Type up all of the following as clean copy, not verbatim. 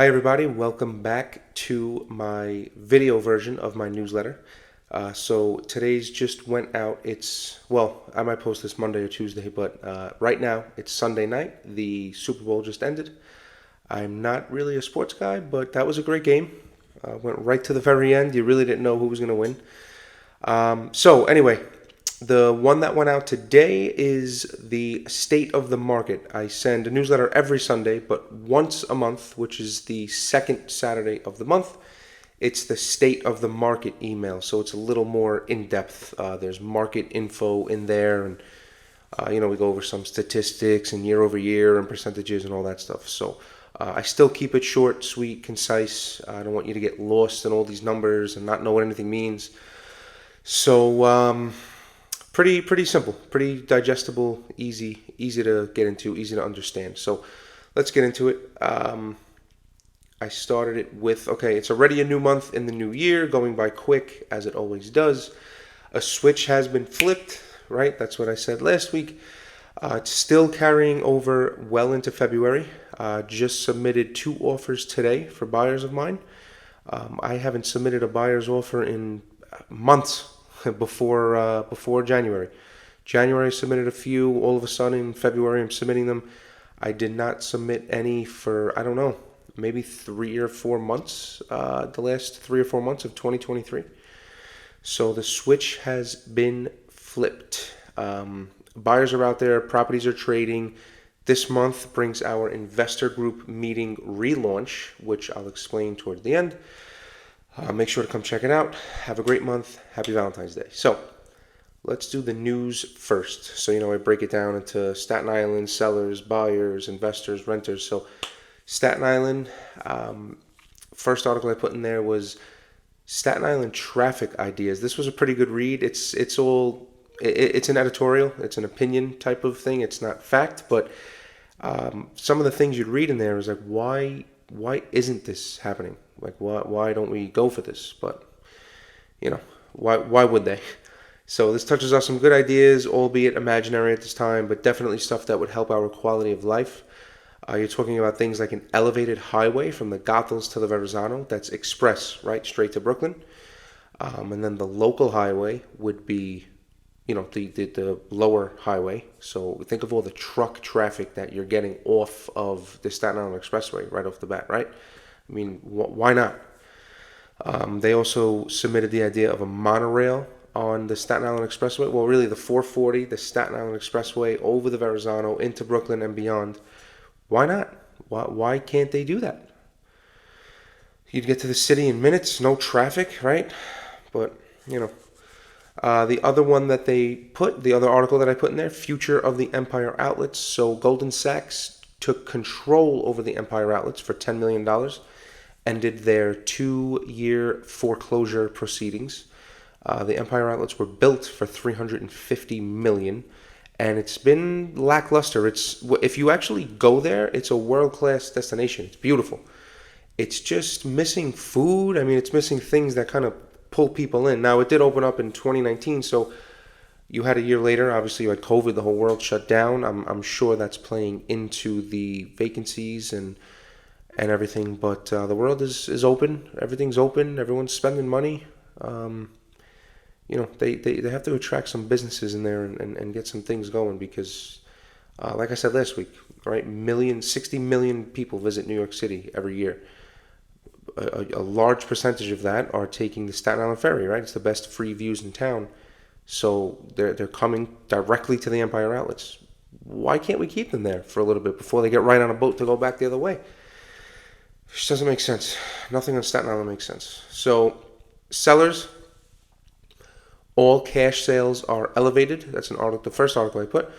Hi, everybody. Welcome back to my video version of my newsletter. So today's just went out. I might post this Monday or Tuesday, but right now it's Sunday night. The Super Bowl just ended. I'm not really a sports guy, but that was a great game. Went right to the very end. You really didn't know who was going to win. Anyway, the one that went out today is the state of the market. I send a newsletter every Sunday, but once a month, which is the second Saturday of the month, it's the state of the market email. So it's a little more in depth. There's market info in there, and we go over some statistics and year over year and percentages and all that stuff. So I still keep it short, sweet, concise. I don't want you to get lost in all these numbers and not know what anything means. So pretty simple, pretty digestible, easy to get into, easy to understand. So let's get into it. I started it with, it's already a new month in the new year, going by quick as it always does. A switch has been flipped, right? That's what I said last week. It's still carrying over well into February. Just submitted 2 offers today for buyers of mine. I haven't submitted a buyer's offer in months before January. January I submitted a few. All of a sudden in February I'm submitting them. I did not submit any for, I don't know, maybe 3 or 4 months, the last 3 or 4 months of 2023. So the switch has been flipped. Buyers are out there, properties are trading. This month brings our investor group meeting relaunch, which I'll explain toward the end. Make sure to come check it out. Have a great month. Happy Valentine's Day. So let's do the news first. So, I break it down into Staten Island, sellers, buyers, investors, renters. So Staten Island, first article I put in there was Staten Island traffic ideas. This was a pretty good read. It's an editorial. It's an opinion type of thing. It's not fact, but some of the things you'd read in there is like, why isn't this happening? Like, why don't we go for this? But, why would they? So this touches on some good ideas, albeit imaginary at this time, but definitely stuff that would help our quality of life. You're talking about things like an elevated highway from the Goethals to the Verrazano. That's express, right, straight to Brooklyn. And then the local highway would be, the lower highway. So think of all the truck traffic that you're getting off of the Staten Island Expressway right off the bat, right? I mean, why not? They also submitted the idea of a monorail on the Staten Island Expressway. Well, really the 440, the Staten Island Expressway over the Verrazano into Brooklyn and beyond. Why not? Why can't they do that? You'd get to the city in minutes, no traffic, right? But, the other one that the other article that I put in there, Future of the Empire Outlets. So Goldman Sachs took control over the Empire Outlets for $10 million, ended their 2-year foreclosure proceedings. The Empire Outlets were built for $350 million, and it's been lackluster. If you actually go there, it's a world-class destination. It's beautiful. It's just missing food. I mean, it's missing things that kind of pull people in. Now, it did open up in 2019, so you had a year later. Obviously, you had COVID. The whole world shut down. I'm sure that's playing into the vacancies and everything. But the world is open. Everything's open. Everyone's spending money. They have to attract some businesses in there and get some things going because, like I said last week, right, 60 million people visit New York City every year. A large percentage of that are taking the Staten Island Ferry, right? It's the best free views in town. So they're coming directly to the Empire Outlets. Why can't we keep them there for a little bit before they get right on a boat to go back the other way? It just doesn't make sense. Nothing on Staten Island makes sense. So sellers, all cash sales are elevated. That's the first article I put.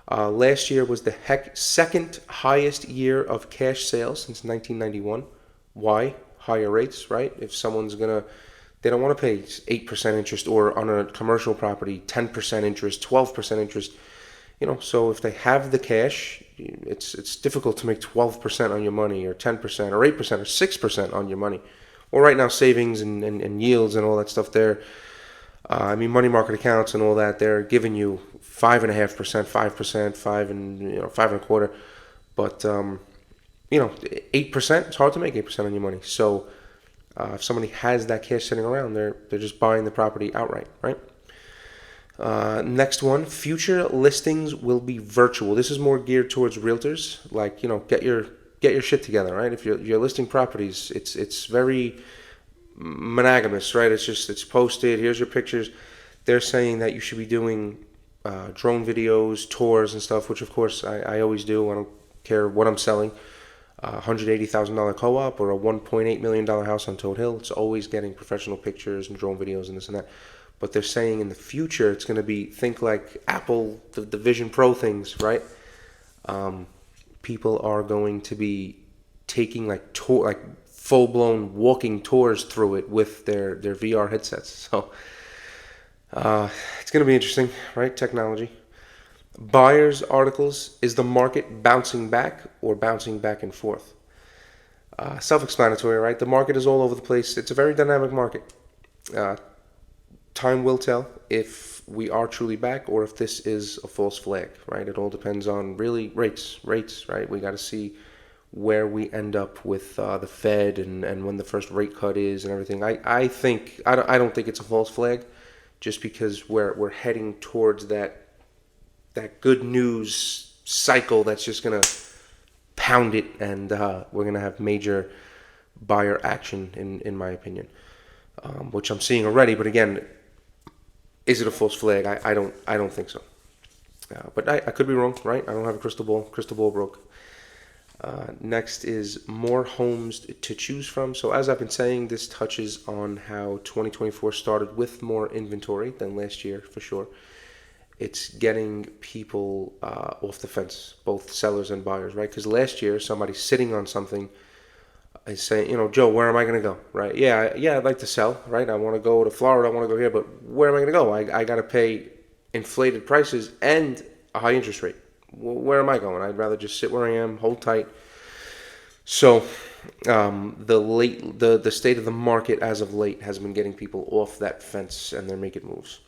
Last year was the second highest year of cash sales since 1991. Why? Higher rates, right? If someone's they don't want to pay 8% interest, or on a commercial property, 10% interest, 12% interest. So if they have the cash, it's difficult to make 12% on your money, or 10%, or 8%, or 6% on your money. Well, right now, savings and yields and all that stuff there. Money market accounts and all that, they're giving you 5.5%, 5%, 5.25%. But 8%. It's hard to make 8% on your money. So if somebody has that cash sitting around, they're just buying the property outright, right? Next one, future listings will be virtual. This is more geared towards realtors. Like, get your shit together, right? If you're listing properties, it's very monogamous, right? It's posted. Here's your pictures. They're saying that you should be doing drone videos, tours, and stuff, which of course I always do. I don't care what I'm selling. $180,000 co-op or a $1.8 million house on Toad Hill. It's always getting professional pictures and drone videos and this and that. But they're saying in the future it's going to be, think like Apple, the Vision Pro things, right? People are going to be taking like full blown walking tours through it with their VR headsets. So it's going to be interesting, right? Technology. Buyers articles: is the market bouncing back or bouncing back and forth? Self-explanatory, right? The market is all over the place. It's a very dynamic market. Time will tell if we are truly back or if this is a false flag, right? It all depends on really rates, right? We got to see where we end up with the Fed and when the first rate cut is and everything. I don't think it's a false flag, just because we're heading towards that good news cycle that's just gonna pound it, and we're gonna have major buyer action in my opinion, which I'm seeing already. But again, is it a false flag? I don't think so. But I could be wrong, right? I don't have a crystal ball. Crystal ball broke. Next is more homes to choose from. So as I've been saying, this touches on how 2024 started with more inventory than last year for sure. It's getting people off the fence, both sellers and buyers, right? Because last year, somebody sitting on something is saying, Joe, where am I going to go, right? Yeah, I'd like to sell, right? I want to go to Florida, I want to go here, but where am I going to go? I got to pay inflated prices and a high interest rate. Where am I going? I'd rather just sit where I am, hold tight. So the state of the market as of late has been getting people off that fence, and they're making moves.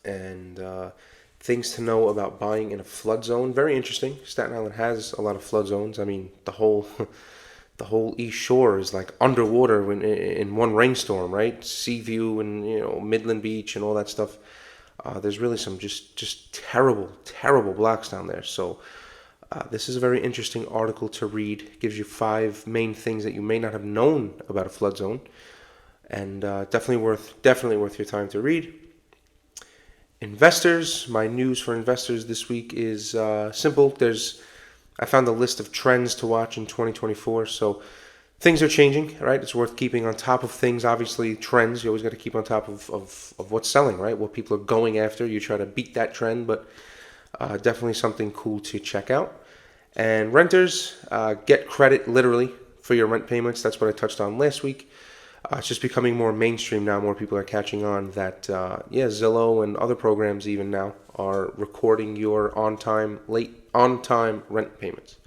And things to know about buying in a flood zone. Very interesting. Staten Island has a lot of flood zones. I mean, the whole East Shore is like underwater in one rainstorm, right? Seaview and Midland Beach and all that stuff. There's really some just terrible blocks down there. So this is a very interesting article to read. It gives you 5 main things that you may not have known about a flood zone, and definitely worth your time to read. Investors, my news for investors this week is simple. I found a list of trends to watch in 2024. So things are changing, right? It's worth keeping on top of things. Obviously, trends, you always got to keep on top of what's selling, right? What people are going after. You try to beat that trend, but definitely something cool to check out. And renters, get credit literally for your rent payments. That's what I touched on last week. It's just becoming more mainstream now. More people are catching on that, Zillow and other programs even now are recording your on-time rent payments.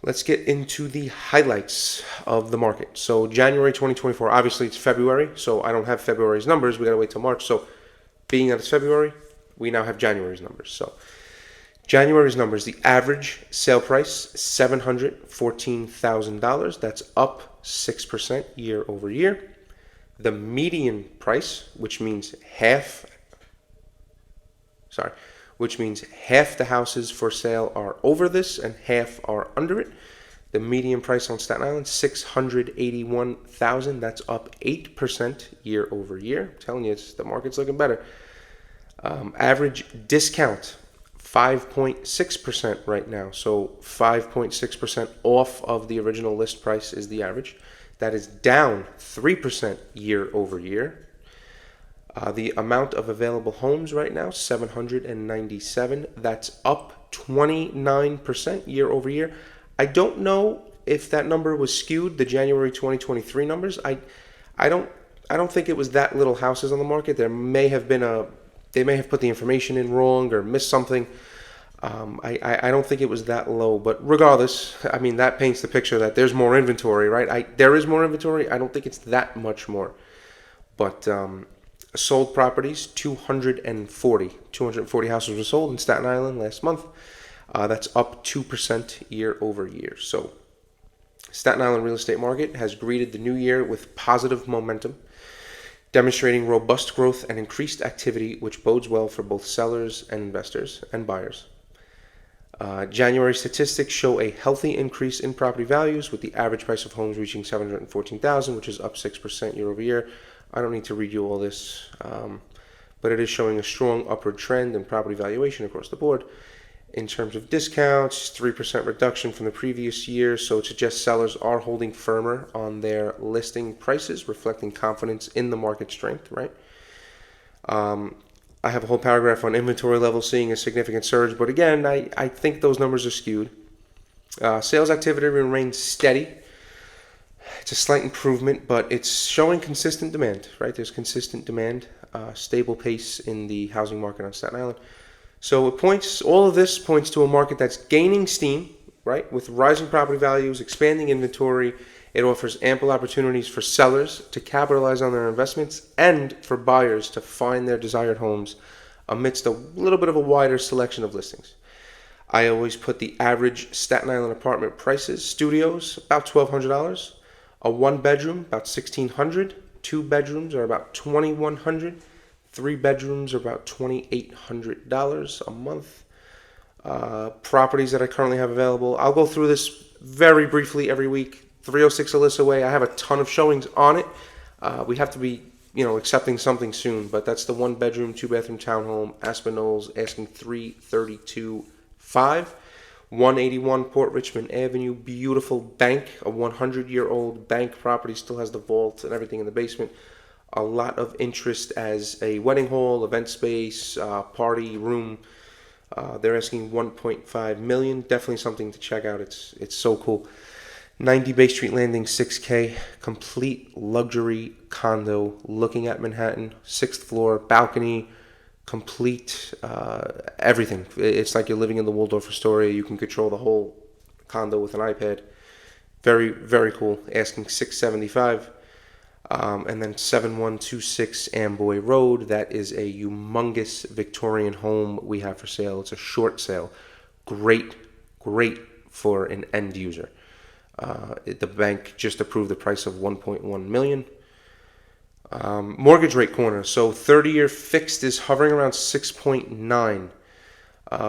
Let's get into the highlights of the market. So January 2024, obviously it's February, so I don't have February's numbers. We got to wait till March. So being that it's February, we now have January's numbers. So January's numbers, the average sale price, $714,000. That's up 6% year over year. The median price, which means half the houses for sale are over this and half are under it. The median price on Staten Island, $681,000. That's up 8% year over year. I'm telling you, the market's looking better. Average discount, 5.6% right now. So 5.6% off of the original list price is the average. That is down 3% year over year. The amount of available homes right now, 797. That's up 29% year over year. I don't know if that number was skewed, the January 2023 numbers. I don't think it was that little houses on the market. They may have put the information in wrong or missed something. I don't think it was that low, but regardless, I mean, that paints the picture that there's more inventory, right? There is more inventory. I don't think it's that much more, but sold properties, 240 houses were sold in Staten Island last month. That's up 2% year over year. So Staten Island real estate market has greeted the new year with positive momentum, demonstrating robust growth and increased activity, which bodes well for both sellers and investors and buyers. January statistics show a healthy increase in property values, with the average price of homes reaching $714,000, which is up 6% year over year. I don't need to read you all this, but it is showing a strong upward trend in property valuation across the board. In terms of discounts, 3% reduction from the previous year, so it suggests sellers are holding firmer on their listing prices, reflecting confidence in the market strength, right? I have a whole paragraph on inventory levels seeing a significant surge, but again, I think those numbers are skewed. Sales activity remains steady. It's a slight improvement, but it's showing consistent demand, right? There's consistent demand, stable pace in the housing market on Staten Island. So all of this points to a market that's gaining steam, right? With rising property values, expanding inventory. It offers ample opportunities for sellers to capitalize on their investments and for buyers to find their desired homes amidst a little bit of a wider selection of listings. I always put the average Staten Island apartment prices: studios, about $1,200. A one bedroom, about $1,600. Two bedrooms are about $2,100. Three bedrooms are about $2,800 a month. Properties that I currently have available, I'll go through this very briefly every week. 306 Alyssa Way, I have a ton of showings on it. We have to be, accepting something soon, but that's the one bedroom, two bathroom townhome, Aspen Knolls, asking $332,500. 181 Port Richmond Avenue, beautiful bank, a 100-year-old bank property, still has the vault and everything in the basement. A lot of interest as a wedding hall, event space, party room. They're asking $1.5 million. Definitely something to check out. It's so cool. 90 Bay Street Landing, $6K, complete luxury condo looking at Manhattan, 6th floor, balcony, complete everything. It's like you're living in the Waldorf Astoria. You can control the whole condo with an iPad. Very, very cool. Asking $675. And then 7126 Amboy Road. That is a humongous Victorian home we have for sale. It's a short sale. Great for an end user. The bank just approved the price of $1.1 million. Mortgage rate corner. So 30-year fixed is hovering around 6.9.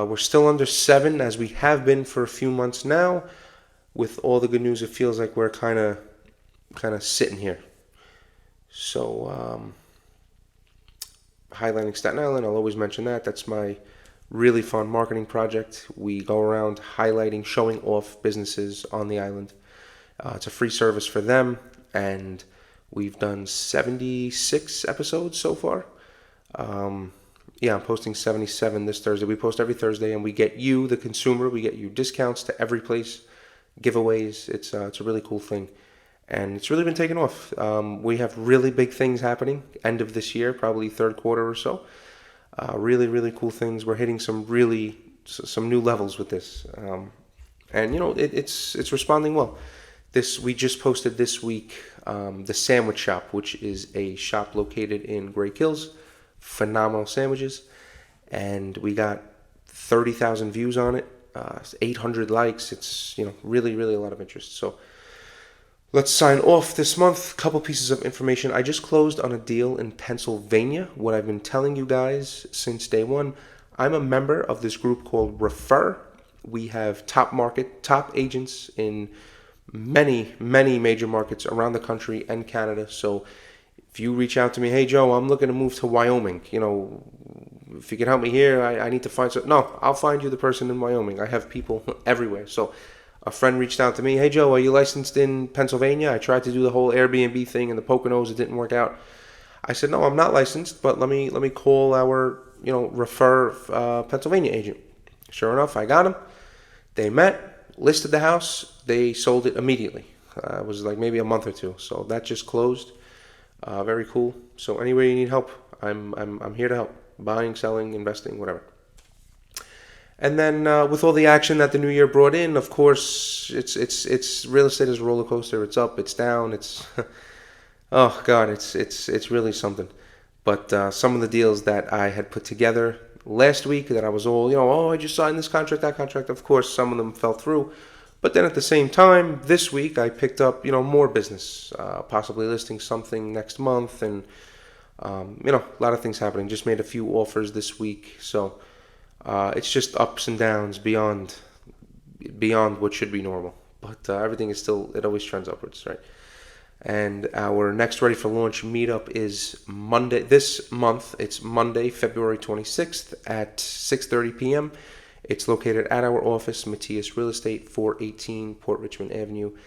We're still under 7, as we have been for a few months now. With all the good news, it feels like we're kind of sitting here. So highlighting Staten Island, I'll always mention that. That's my really fun marketing project. We go around highlighting, showing off businesses on the island. It's a free service for them, and we've done 76 episodes so far. I'm posting 77 this Thursday. We post every Thursday, and we get you, the consumer, we get you discounts to every place, giveaways. It's a really cool thing, and it's really been taking off. We have really big things happening end of this year, probably third quarter or so. Really cool things. We're hitting some new levels with this, and it's responding well. We just posted this week the Sandwich Shop, which is a shop located in Great Kills. Phenomenal sandwiches, and we got 30,000 views on it, 800 likes. It's really a lot of interest. So let's sign off this month. Couple pieces of information. I just closed on a deal in Pennsylvania. What I've been telling you guys since day one, I'm a member of this group called Refer. We have top agents in many major markets around the country and Canada. So if you reach out to me, hey Joe, I'm looking to move to Wyoming, if you can help me here, I need to find some. No, I'll find you the person in Wyoming. I have people everywhere. So a friend reached out to me, hey Joe, are you licensed in Pennsylvania? I tried to do the whole Airbnb thing in the Poconos. It didn't work out. I said, no, I'm not licensed, but let me call our Refer Pennsylvania agent. Sure enough, I got him. They met, listed the house. They sold it immediately. It was like maybe a month or two. So that just closed. Very cool. So anywhere you need help, I'm here to help. Buying, selling, investing, whatever. And then with all the action that the new year brought in, of course, it's real estate is a roller coaster. It's up, it's down, it's oh god, it's really something. But some of the deals that I had put together last week that I was all, oh, I just signed this contract, that contract. Of course, some of them fell through. But then at the same time, this week I picked up, more business, possibly listing something next month, and a lot of things happening. Just made a few offers this week, so it's just ups and downs beyond what should be normal. But everything is still, it always trends upwards, right? And our next Ready for Launch meetup is Monday this month. It's Monday, February 26th at 6:30 p.m. It's located at our office, Matthias Real Estate, 418 Port Richmond Avenue.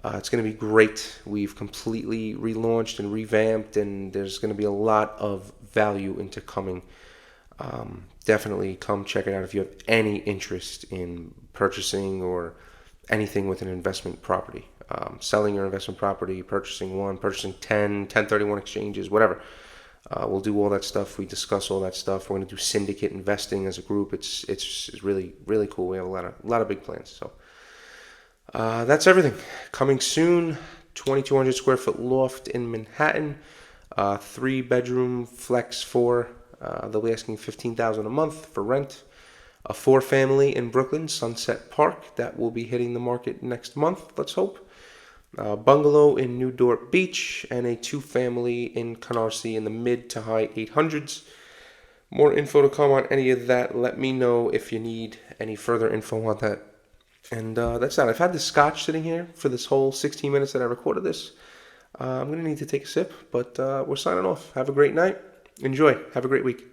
It's going to be great. We've completely relaunched and revamped, and there's going to be a lot of value into coming. Definitely come check it out if you have any interest in purchasing or anything with an investment property. Selling your investment property, purchasing one, purchasing 10, 1031 exchanges, whatever. We'll do all that stuff. We discuss all that stuff. We're going to do syndicate investing as a group. It's really, really cool. We have a lot of big plans. So that's everything. Coming soon, 2,200 square foot loft in Manhattan, 3-bedroom flex 4. They'll be asking $15,000 a month for rent. A 4-family in Brooklyn, Sunset Park, that will be hitting the market next month, let's hope. Bungalow in Newport Beach, and a 2-family in Canarsie in the mid to high 800s. More info to come on any of that. Let me know if you need any further info on that. And that's that. I've had the scotch sitting here for this whole 16 minutes that I recorded this. I'm going to need to take a sip, but we're signing off. Have a great night. Enjoy. Have a great week.